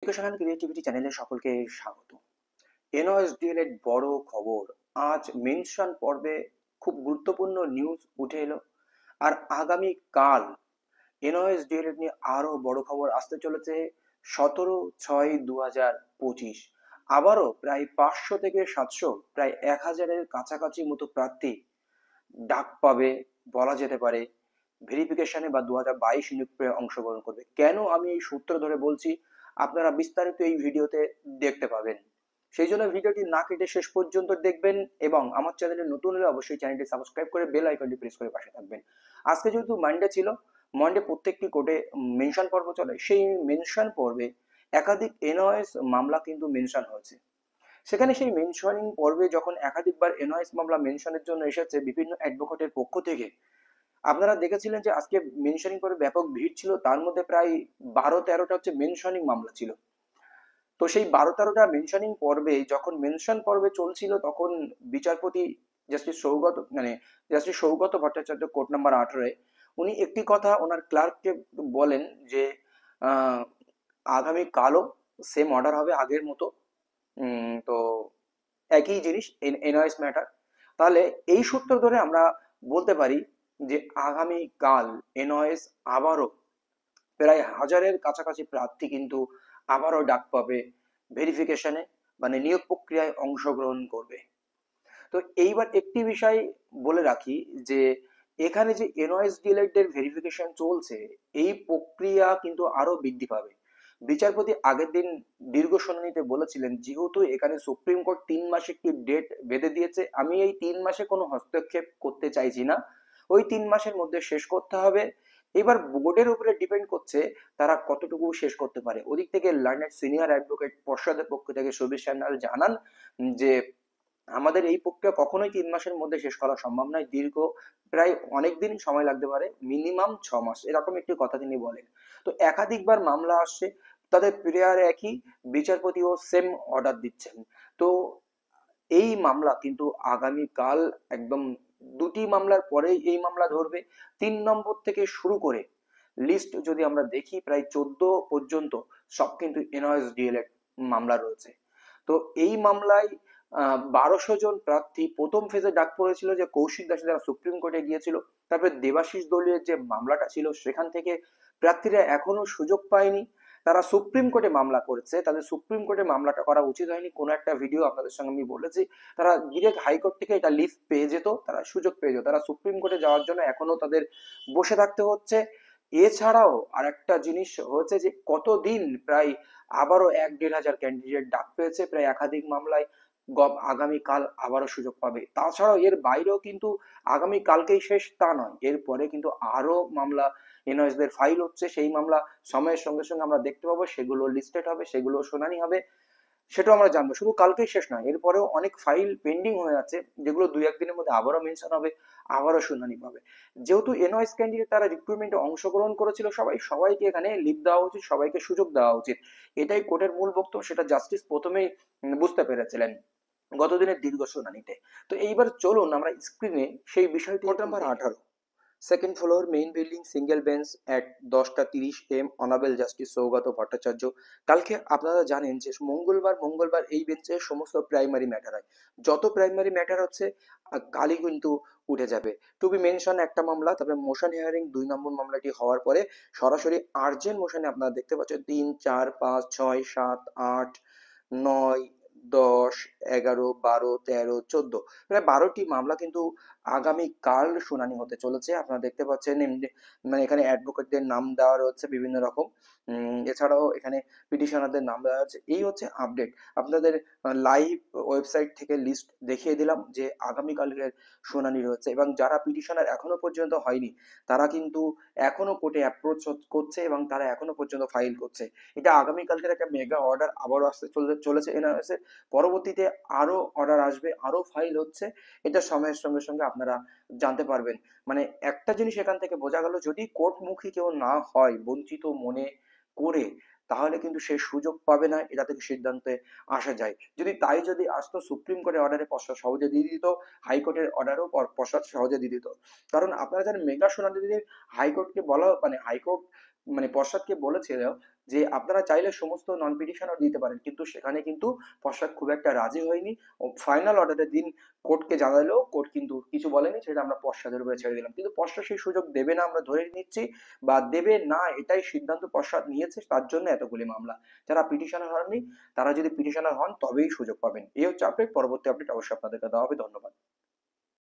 Education and creativity চ্যানেলে সকলকে স্বাগত। এনওএসডিএল এর বড় খবর। আজ মেনশন পর্বে খুব গুরুত্বপূর্ণ নিউজ উঠে এলো। আর আগামী কাল এনওএসডিএল এর নিয়ে আরো বড় খবর আসতে চলেছে। 17/6/2025 আবারও প্রায় 500 থেকে 700 প্রায় 1000-এর কাছাকাছি মতো প্রার্থী ডাক পাবে বলা যেতে পারে ভেরিফিকেশনে বা 2022 নিয়োগ প্রক্রিয়ায় অংশগ্রহণ করবে। কেন আমি এই সূত্র ধরে বলছি আপনারা বিস্তারিত এই ভিডিওতে দেখতে পাবেন। সেই জন্য ভিডিওটি না কেটে শেষ পর্যন্ত দেখবেন এবং আমার চ্যানেলে নতুন হলে অবশ্যই চ্যানেলটি সাবস্ক্রাইব করে বেল আইকনটি প্রেস করে পাশে থাকবেন। আজকে যেহেতু মানডে ছিল, মানডে প্রত্যেকটি কোর্টে মেনশন পর্ব চলে, সেই মেনশন পর্বে একাধিক এনওএস মামলা কিন্তু মেনশন হয়েছে। সেখানে সেই মেনশনিং পর্বে যখন একাধিকবার এনওএস মামলা মেনশনের জন্য এসেছে বিভিন্ন অ্যাডভোকেটের পক্ষ থেকে, আপনারা দেখেছিলেন যে আজকে মেনশনিং করে ব্যাপক ভিড় ছিল। তার মধ্যে প্রায় 12-13টা হচ্ছে মেনশনিং মামলা ছিল। তো সেই 12-13টা মেনশনিং পর্বে যখন মেনশন পর্বে চলছিল তখন বিচারপতি justice Saugata Bhattacharya court number 18 উনি একটি কথা ওনার ক্লার্ককে বলেন যে আহ, আগামী কালও সেম অর্ডার হবে আগের মতো। তো একই জিনিস এনওএস ম্যাটার। তাহলে এই সূত্র ধরে আমরা বলতে পারি যে আগামী কাল এনওএস আবারও প্রায় 1000-এর কাছাকাছি প্রার্থী কিন্তু আবারও ডাক পাবে ভেরিফিকেশনে, মানে নিয়োগ প্রক্রিয়ায় অংশগ্রহণ করবে। তো এইবার একটি বিষয় বলে রাখি যে এখানে যে এনওএস ডিএলএড এর ভেরিফিকেশন চলছে, এই প্রক্রিয়া কিন্তু আরো বৃদ্ধি পাবে। বিচারপতি আগের দিন দীর্ঘ শুনানিতে বলেছিলেন যেহেতু এখানে সুপ্রিম কোর্ট 3 মাস একটি ডেট বেঁধে দিয়েছে, আমি এই 3 মাসে কোনো হস্তক্ষেপ করতে চাইছি না, ওই 3 মাসের মধ্যে শেষ করতে হবে। এবার বোর্ডের উপরে ডিপেন্ড করছে তারা কতটুকু শেষ করতে পারে। ওদিক থেকে লার্নেড সিনিয়র অ্যাডভোকেট পর্ষদের পক্ষ থেকে সুবীর সান্যাল জানান যে আমাদের এই প্রক্রিয়া কখনোই 3 মাসের মধ্যে শেষ করা সম্ভব নয়, দীর্ঘ প্রায় অনেক দিন সময় লাগতে পারে, মিনিমাম 6 মাস, এরকম একটি কথা তিনি বলেন। তো একাধিকবার মামলা আসছে, তাদের প্রেয়ার একই, বিচারপতিও সেম অর্ডার দিচ্ছেন। তো এই মামলা কিন্তু আগামীকাল একদম দুটি মামলার পরেই এই মামলা ধরবে। 3 নম্বর থেকে শুরু করে লিস্ট যদি আমরা দেখি প্রায় 14 পর্যন্ত সব কিন্তু এনওএস ডিএলএড মামলা রয়েছে। তো এই মামলায় 1200 জন প্রার্থী প্রথম ফেজে ডাক পড়েছিল যে কৌশিক দাস যারা সুপ্রিম কোর্টে গিয়েছিল। তারপরে দেবাশিস দলীয় যে মামলাটা ছিল সেখান থেকে প্রার্থীরা এখনো সুযোগ পায়নি, তারা সুপ্রিম কোর্টে মামলা করেছে, তাদের সুপ্রিম কোর্টে মামলাটা করা উচিত হয়নি। কোনো একটা ভিডিও আপনাদের সঙ্গে আমি বলেছি, তারা ডিরেক্ট হাইকোর্ট থেকে এটা লিফট পেয়ে যেত, তারা সুযোগ পেয়ে যেত, তারা সুপ্রিম কোর্টে যাওয়ার জন্য এখনো তাদের বসে থাকতে হচ্ছে। এছাড়াও আর একটা জিনিস হচ্ছে যে কতদিন প্রায় আবারও 1-1.5 হাজার ক্যান্ডিডেট ডাক পেয়েছে প্রায় একাধিক মামলায়, আগামীকাল আবারও সুযোগ পাবে। তাছাড়াও এর বাইরেও কিন্তু আগামী কালকেই শেষ তা নয়, এরপরে কিন্তু আরো মামলা এনওএস দের ফাইল হচ্ছে, সেই মামলা সময়ের সঙ্গে সঙ্গে আমরা দেখতে পাবো, সেগুলো লিস্টেড হবে, সেগুলো শুনানি হবে, সেটাও আমরা জানবো। শুধু কালকেই শেষ নয়, এরপরেও অনেক ফাইল পেন্ডিং হয়ে আছে যেগুলো 2-1 দিনের মধ্যে আবারও মেনশন হবে, আবারও শুনানি পাবে। যেহেতু এনওএস ক্যান্ডিডেট তারা রিক্রুটমেন্টে অংশগ্রহণ করেছিল, সবাইকে এখানে লিভ দেওয়া উচিত, সবাইকে সুযোগ দেওয়া উচিত, এটাই কোর্টের মূল বক্তব্য। সেটা জাস্টিস প্রথমেই বুঝতে পেরেছিলেন গতদিনের দীর্ঘ শুনানিতে। তো এইবার চলুন আমরা স্ক্রিনে সেই বিষয়টি। Court number 18, second floor, main building, single bench, at 10টা 30 AM, honourable justice Saugata Bhattacharya. কালকে আপনারা জানেন যে মঙ্গলবার এই বেঞ্চে সমস্ত প্রাইমারি ম্যাটার হয়। যত প্রাইমারি ম্যাটার হচ্ছে কালই কিন্তু উঠে যাবে। টু বি মেনশন একটা মামলা, তারপরে মোশন হিয়ারিং 2 নম্বর মামলাটি হওয়ার পরে সরাসরি আর্জেন্ট মোশনে আপনারা দেখতে পাচ্ছেন 3, 4, 5, 6, 7, 8, 9, 10, 11, 12, 13, 14 প্রায় 12টি মামলা কিন্তু আগামী কাল শুনানি হতে চলেছে। আপনারা দেখতে পাচ্ছেন মানে এখানে অ্যাডভোকেটদের নাম দেওয়া রয়েছে বিভিন্ন রকম, এছাড়াও এখানে পিটিশনারদের নাম দেওয়া আছে। এই হচ্ছে আপডেট, আপনাদের লাইভ ওয়েবসাইট থেকে লিস্ট দেখিয়ে দিলাম যে আগামীকালের শুনানি রয়েছে, এবং যারা পিটিশনার এখনো পর্যন্ত হয়নি তারা কিন্তু এখনো কোর্টে অ্যাপ্রোচ করছে এবং তারা এখনো পর্যন্ত ফাইল করছে। এটা আগামীকালকের একটা মেগা অর্ডার আবারও আসতে চলেছে এনআরএস এর। পরবর্তীতে আরো অর্ডার আসবে, আরো ফাইল হচ্ছে, এটা সময়ের সঙ্গে সঙ্গে আপনারা জানতে পারবেন। মানে একটা জিনিস এখান থেকে বোঝা গেল, যদি কোর্টমুখী কেউ না হয় বঞ্চিত মনে করে, তাহলে কিন্তু সে সুযোগ পাবে না, এটা থেকে সিদ্ধান্তে আসা যায়। যদি আসতো সুপ্রিম কোর্টের অর্ডারে পশ্চাৎ সহজে দিয়ে দিত, হাইকোর্টের অর্ডারও পশ্চাৎ সহজে দিয়ে দিত। কারণ আপনারা জানেন মেগা শুনানি দিন হাইকোর্টকে বলা, মানে হাইকোর্ট মানে পশ্চাৎকে বলেছিল যে আপনারা চাইলে সমস্ত নন পিটিশনার দিতে পারেন, কিন্তু সেখানে কিন্তু পশ্চাৎ খুব একটা রাজি হয়নি। ও ফাইনাল অর্ডারের দিন কোর্টকে জানালেও কোর্ট কিন্তু কিছু বলেনি, সেটা আমরা পশ্চাদের উপরে ছেড়ে দিলাম। কিন্তু পশ্চাৎ সেই সুযোগ দেবে না আমরা ধরে নিচ্ছি, বা দেবে না এটাই সিদ্ধান্ত পশ্চাৎ নিয়েছে, তার জন্য এতগুলি মামলা। যারা পিটিশনার হননি তারা যদি পিটিশনার হন তবেই সুযোগ পাবেন। এই হচ্ছে আপডেট, পরবর্তী আপডেট অবশ্যই আপনাদেরকে দেওয়া হবে। ধন্যবাদ।